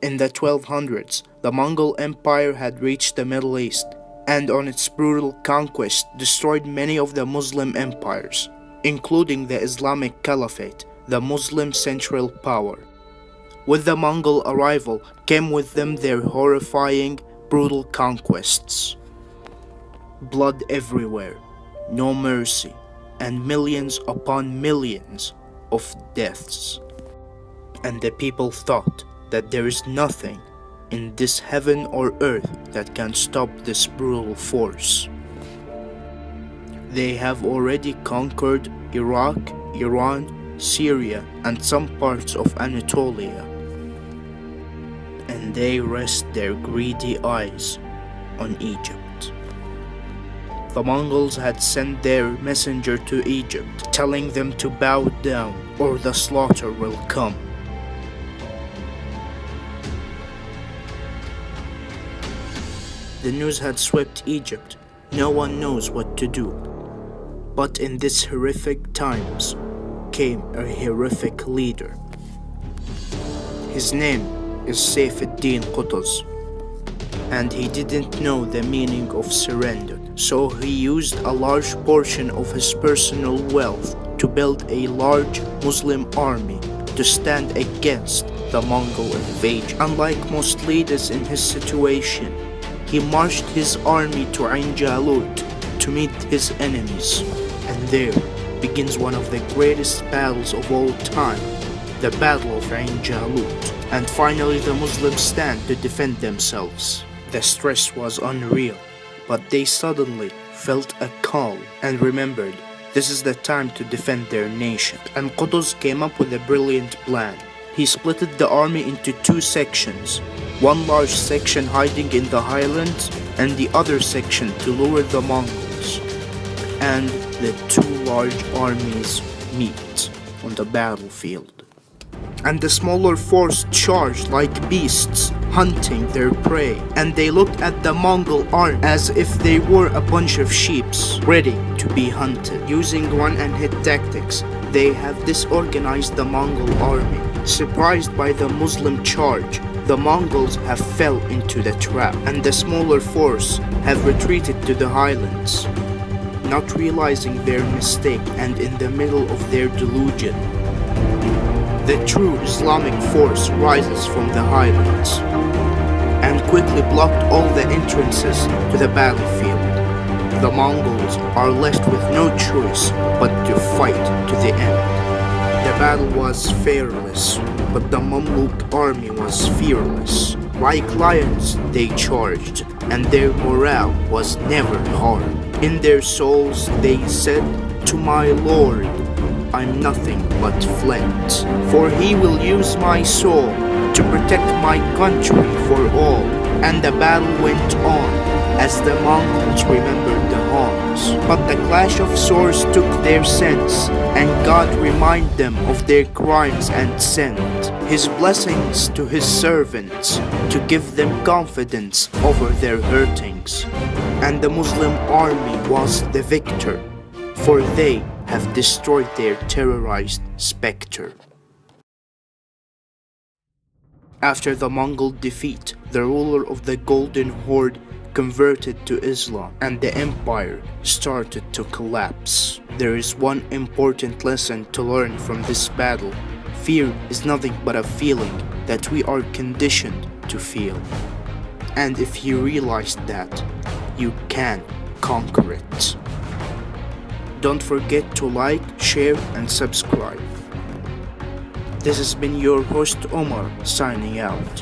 In the 1200s, the Mongol Empire had reached the Middle East, and on its brutal conquest destroyed many of the Muslim empires, including the Islamic Caliphate, the Muslim central power. With the Mongol arrival came with them their horrifying, brutal conquests. Blood everywhere, no mercy, and millions upon millions of deaths. And the people thought that there is nothing in this heaven or earth that can stop this brutal force. They have already conquered Iraq, Iran, Syria, and some parts of Anatolia. And they rest their greedy eyes on Egypt. The Mongols had sent their messenger to Egypt, telling them to bow down or the slaughter will come. The news had swept Egypt. No one knows what to do. But in these horrific times came a horrific leader. His name is Saifuddin Qutuz, and he didn't know the meaning of surrender, so he used a large portion of his personal wealth to build a large Muslim army to stand against the Mongol invasion. Unlike most leaders in his situation, he marched his army to Jalut to meet his enemies, and there begins one of the greatest battles of all time, the Battle of Jalut. And finally the Muslims stand to defend themselves. The stress was unreal, but they suddenly felt a calm and remembered this is the time to defend their nation. And Qutuz came up with a brilliant plan. He split the army into two sections, one large section hiding in the highlands and the other section to lure the Mongols. And the two large armies meet on the battlefield. And the smaller force charged like beasts, hunting their prey. And they looked at the Mongol army as if they were a bunch of sheep ready to be hunted. Using run-and-hit tactics, they have disorganized the Mongol army. Surprised by the Muslim charge, the Mongols have fell into the trap, and the smaller force have retreated to the highlands, not realizing their mistake and in the middle of their delusion. The true Islamic force rises from the highlands and quickly blocked all the entrances to the battlefield. The Mongols are left with no choice but to fight to the end. The battle was fearless, but the Mamluk army was fearless. Like lions they charged, and their morale was never harmed. In their souls they said, "To my Lord, I'm nothing but flint, for he will use my soul to protect my country for all." And the battle went on as the Mongols remembered the Huns. But the clash of swords took their sense, and God reminded them of their crimes and sent his blessings to his servants to give them confidence over their hurtings. And the Muslim army was the victor, for they have destroyed their terrorized spectre. After the Mongol defeat, the ruler of the Golden Horde converted to Islam, and the empire started to collapse. There is one important lesson to learn from this battle. Fear is nothing but a feeling that we are conditioned to feel. And if you realize that, you can conquer it. Don't forget to like, share, and subscribe. This has been your host Omar signing out.